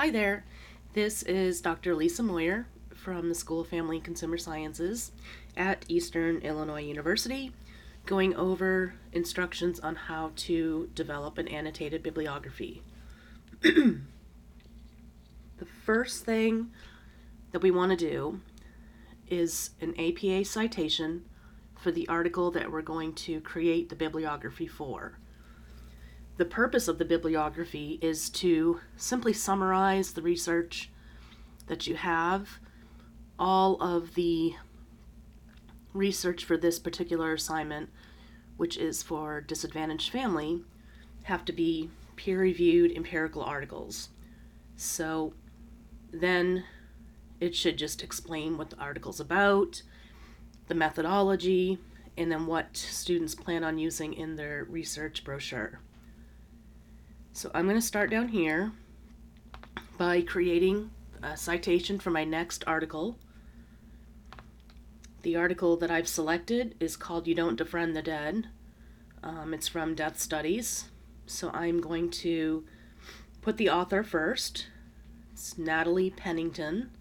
Hi there, this is Dr. Lisa Moyer from the School of Family and Consumer Sciences at Eastern Illinois University, going over instructions on how to develop an annotated bibliography. The first thing that we want to do is an APA citation for the article that we're going to create the bibliography for. The purpose of the bibliography is to simply summarize the research that you have. All of the research for this particular assignment, which is for disadvantaged family, have to be peer-reviewed empirical articles. So then it should just explain what the article's about, the methodology, and then what students plan on using in their research brochure. So I'm going to start down here by creating a citation for my next article. The article that I've selected is called You Don't Defriend the Dead. It's from Death Studies. So I'm going to put the author first. It's Natalie Pennington.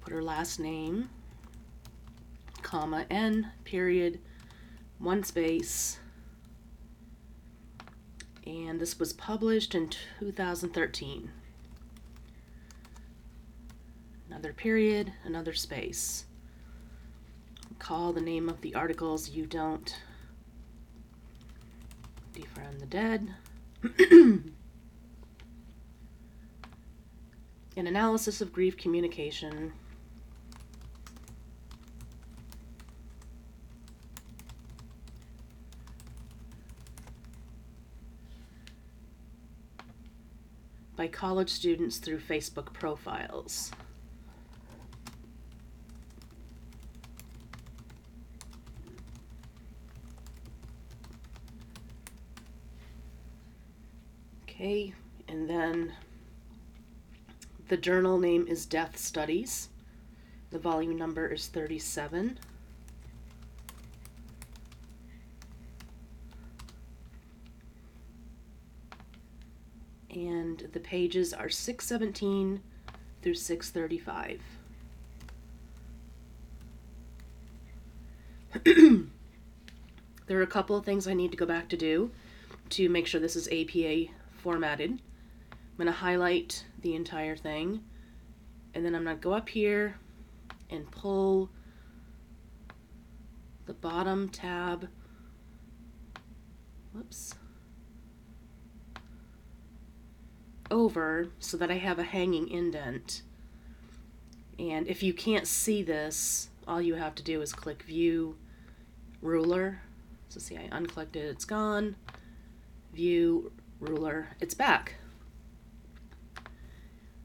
Put her last name, comma, N, period, one space. And this was published in 2013. Another period, another space. Call the name of the articles You Don't Defriend the Dead. An analysis of grief communication. By college students through Facebook profiles. Okay, and then the journal name is Death Studies. The volume number is 37. And the pages are 617 through 635. There are a couple of things I need to go back to do to make sure this is APA formatted. I'm going to highlight the entire thing, and then I'm going to go up here and pull the bottom tab, over so that I have a hanging indent. And if you can't see this, all you have to do is click View Ruler. So see, I unclicked it, it's gone. View Ruler, it's back.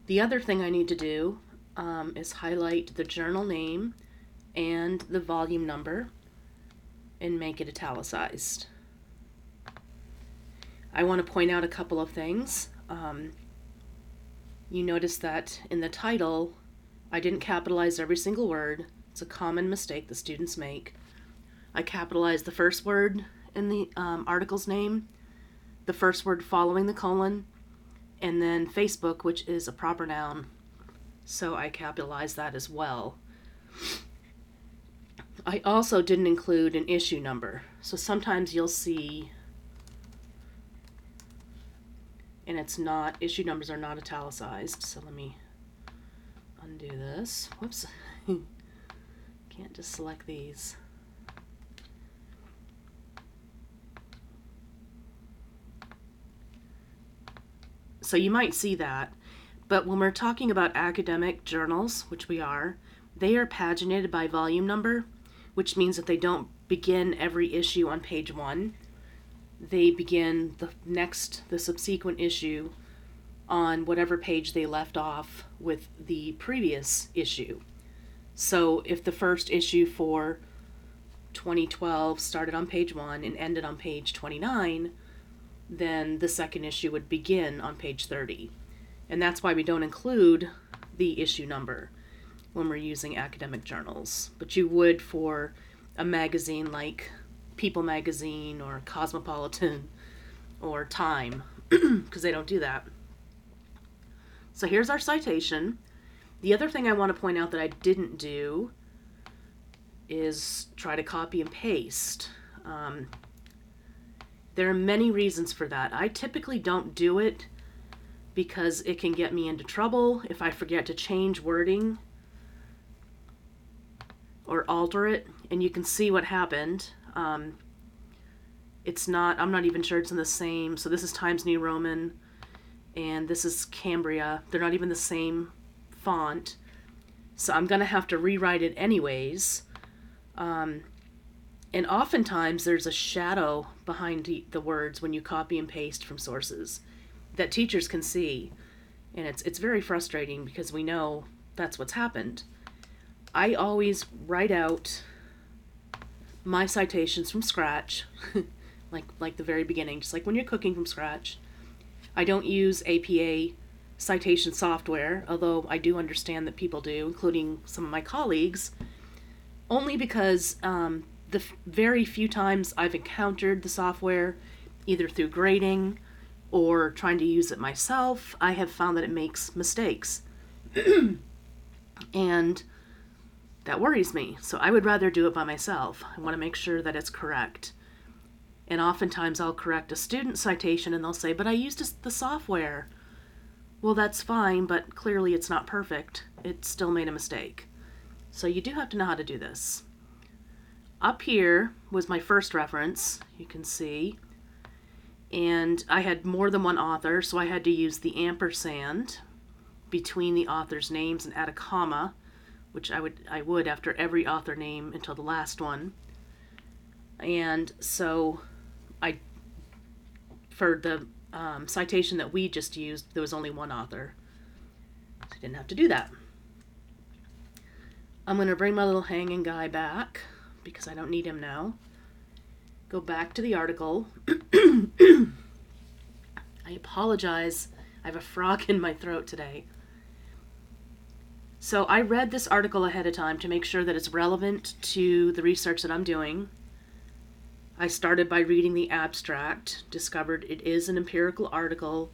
The other thing I need to do is highlight the journal name and the volume number and make it italicized. I want to point out a couple of things. You notice that in the title, I didn't capitalize every single word. It's a common mistake the students make. I capitalized the first word in the article's name, the first word following the colon, and then Facebook, which is a proper noun. So I capitalized that as well. I also didn't include an issue number. So sometimes you'll see, and it's not, issue numbers are not italicized. So let me undo this. Whoops. Can't just select these. So you might see that, but when we're talking about academic journals, which we are, they are paginated by volume number, which means that they don't begin every issue on page 1. They begin the subsequent issue on whatever page they left off with the previous issue. So if the first issue for 2012 started on page 1 and ended on page 29, then the second issue would begin on page 30. And that's why we don't include the issue number when we're using academic journals. But you would for a magazine like People Magazine or Cosmopolitan or Time, because they don't do that. So here's our citation. The other thing I want to point out that I didn't do is try to copy and paste. There are many reasons for that. I typically don't do it because it can get me into trouble if I forget to change wording or alter it, and you can see what happened. I'm not even sure it's in the same, so this is Times New Roman, and this is Cambria. They're not even the same font, so I'm going to have to rewrite it anyways. And oftentimes there's a shadow behind the words when you copy and paste from sources that teachers can see, and it's very frustrating because we know that's what's happened. I always write out my citations from scratch, like the very beginning, just like when you're cooking from scratch. I don't use APA citation software, although I do understand that people do, including some of my colleagues, only because the very few times I've encountered the software, either through grading or trying to use it myself, I have found that it makes mistakes. And that worries me. So I would rather do it by myself. I want to make sure that it's correct. And oftentimes I'll correct a student citation and they'll say, but I used the software. Well, that's fine, but clearly it's not perfect. It still made a mistake. So you do have to know how to do this. Up here was my first reference, you can see. And I had more than one author, so I had to use the ampersand between the author's names and add a comma, which I would after every author name until the last one. And so for the citation that we just used, there was only one author. So I didn't have to do that. I'm going to bring my little hanging guy back because I don't need him now. Go back to the article. I apologize. I have a frog in my throat today. So I read this article ahead of time to make sure that it's relevant to the research that I'm doing. I started by reading the abstract, discovered it is an empirical article.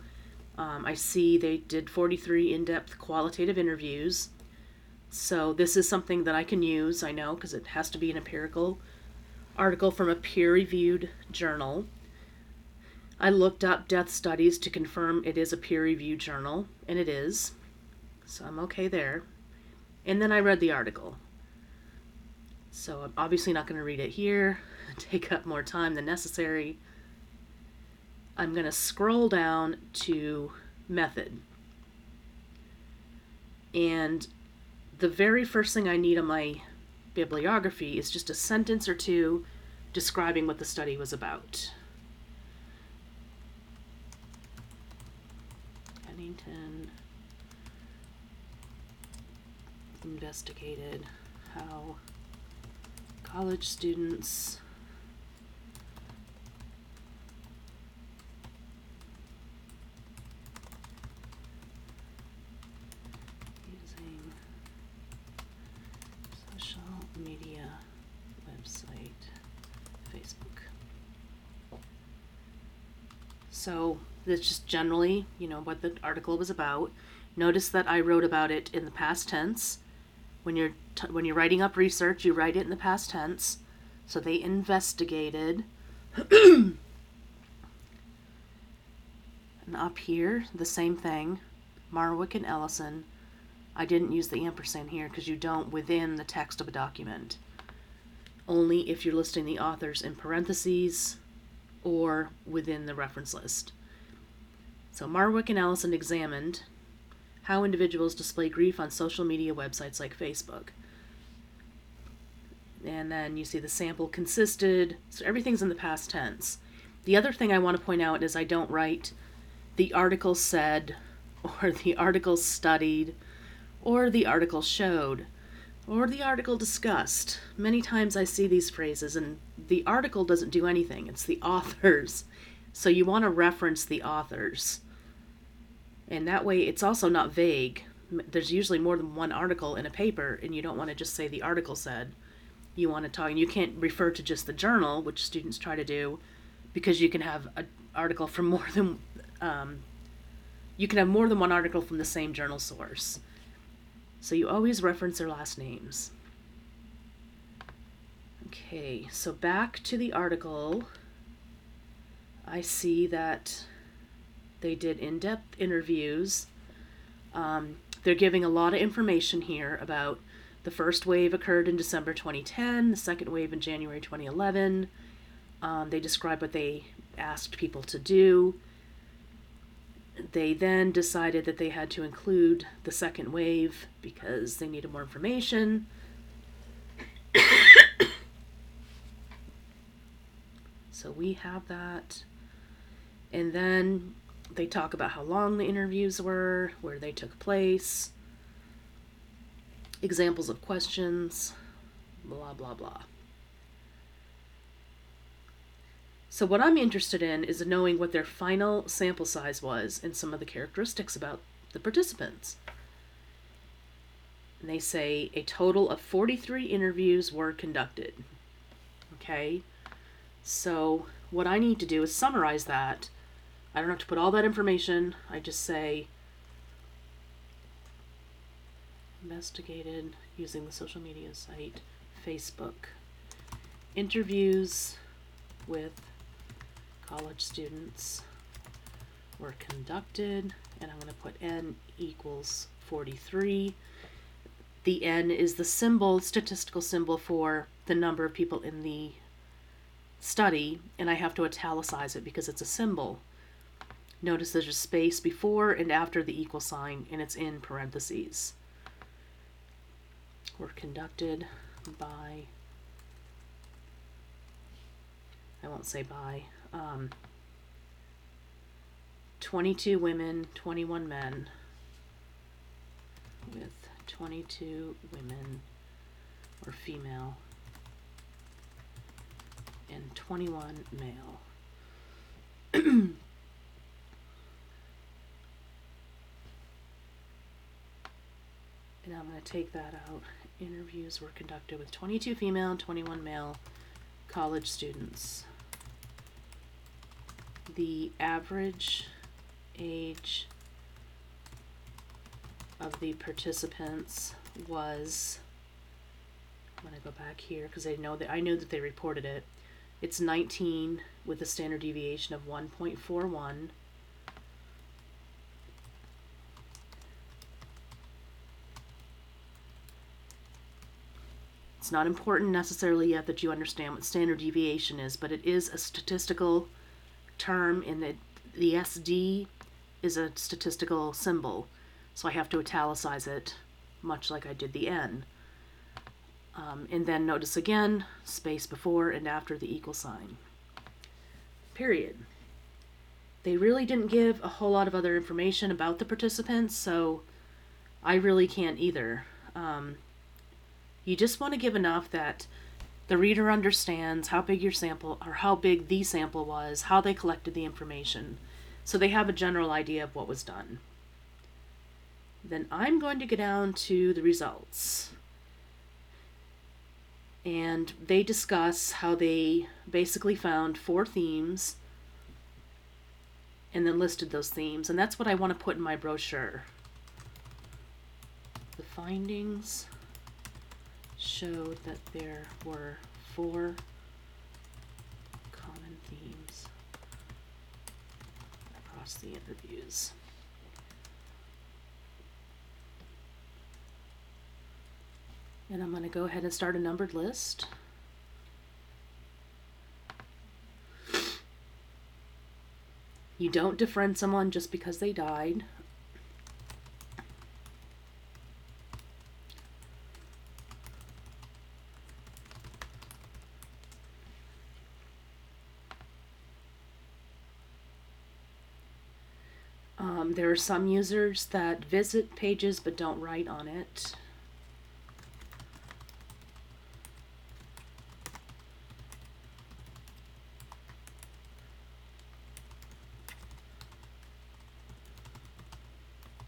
I see they did 43 in-depth qualitative interviews. So this is something that I can use, I know, because it has to be an empirical article from a peer-reviewed journal. I looked up death studies to confirm it is a peer-reviewed journal, and it is. So I'm okay there. And then I read the article. So I'm obviously not going to read it here, take up more time than necessary. I'm going to scroll down to method. And the very first thing I need on my bibliography is just a sentence or two describing what the study was about. Pennington investigated how college students using social media website, Facebook. So that's just generally, what the article was about. Notice that I wrote about it in the past tense. When you're writing up research, you write it in the past tense. So they investigated. And up here, the same thing. Marwick and Ellison. I didn't use the ampersand here because you don't within the text of a document. Only if you're listing the authors in parentheses or within the reference list. So Marwick and Ellison examined how individuals display grief on social media websites like Facebook. And then you see the sample consisted, so everything's in the past tense. The other thing I want to point out is I don't write the article said, or the article studied, or the article showed, or the article discussed. Many times I see these phrases and the article doesn't do anything, it's the authors. So you want to reference the authors. And that way it's also not vague. There's usually more than one article in a paper, and you don't want to just say the article said. You want to talk, and you can't refer to just the journal, which students try to do, because you can have an article from more than, you can have more than one article from the same journal source. So you always reference their last names. Okay, so back to the article. I see that they did in-depth interviews. They're giving a lot of information here about the first wave occurred in December 2010, the second wave in January 2011. They describe what they asked people to do. They then decided that they had to include the second wave because they needed more information. So we have that. And then they talk about how long the interviews were, where they took place, examples of questions, blah, blah, blah. So what I'm interested in is knowing what their final sample size was and some of the characteristics about the participants. And they say a total of 43 interviews were conducted. Okay? So what I need to do is summarize that. I don't have to put all that information. I just say investigated using the social media site, Facebook. Interviews with college students were conducted, and I'm going to put N equals 43. The N is the statistical symbol for the number of people in the study, and I have to italicize it because it's a symbol. Notice there's a space before and after the equal sign, and it's in parentheses. Were conducted by, I won't say by, 22 women, 21 men, with 22 women or female and 21 male. And I'm going to take that out. Interviews were conducted with 22 female and 21 male college students. The average age of the participants was, I'm going to go back here because I knew that they reported it. It's 19 with a standard deviation of 1.41. It's not important necessarily yet that you understand what standard deviation is, but it is a statistical term, and the SD is a statistical symbol. So I have to italicize it, much like I did the N. And then notice again, space before and after the equal sign. Period. They really didn't give a whole lot of other information about the participants, so I really can't either. You just want to give enough that the reader understands how big your sample, or how big the sample was, how they collected the information, so they have a general idea of what was done. Then I'm going to go down to the results. And they discuss how they basically found 4 themes and then listed those themes. And that's what I want to put in my brochure. The findings showed that there were 4 common themes across the interviews. And I'm going to go ahead and start a numbered list. You don't defriend someone just because they died. There are some users that visit pages but don't write on it.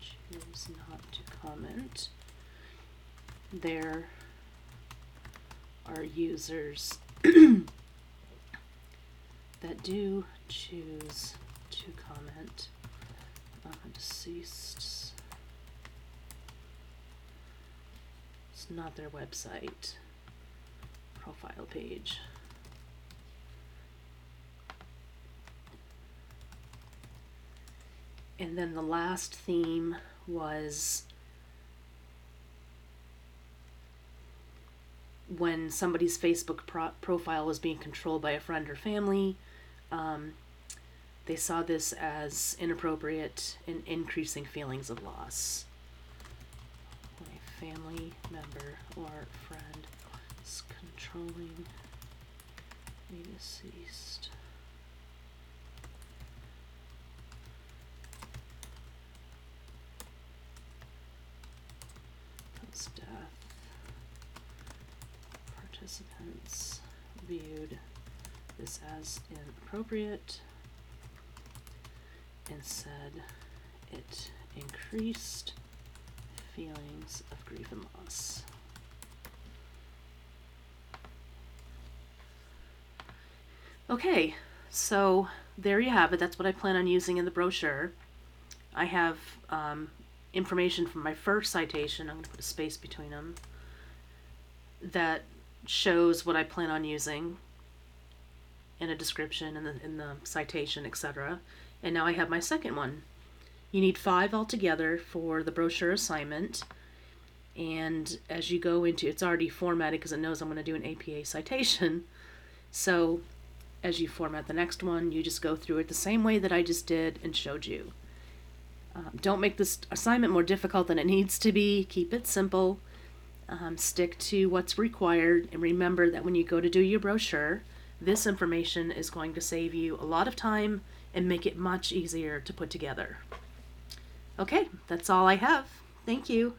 Choose not to comment. There are users that do choose to comment Deceased. It's not their website. Profile page. And then the last theme was when somebody's Facebook profile was being controlled by a friend or family. They saw this as inappropriate and increasing feelings of loss. When a family member or friend is controlling a deceased. Post-death. Participants viewed this as inappropriate and said it increased feelings of grief and loss. Okay, so there you have it. That's what I plan on using in the brochure. I have information from my first citation. I'm going to put a space between them. That shows what I plan on using in a description in the citation, etc. And now I have my second one. You need 5 altogether for the brochure assignment. And as you go into, it's already formatted because it knows I'm going to do an APA citation. So as you format the next one, you just go through it the same way that I just did and showed you. Don't make this assignment more difficult than it needs to be. Keep it simple. Stick to what's required. And remember that when you go to do your brochure, this information is going to save you a lot of time and make it much easier to put together. Okay, that's all I have. Thank you.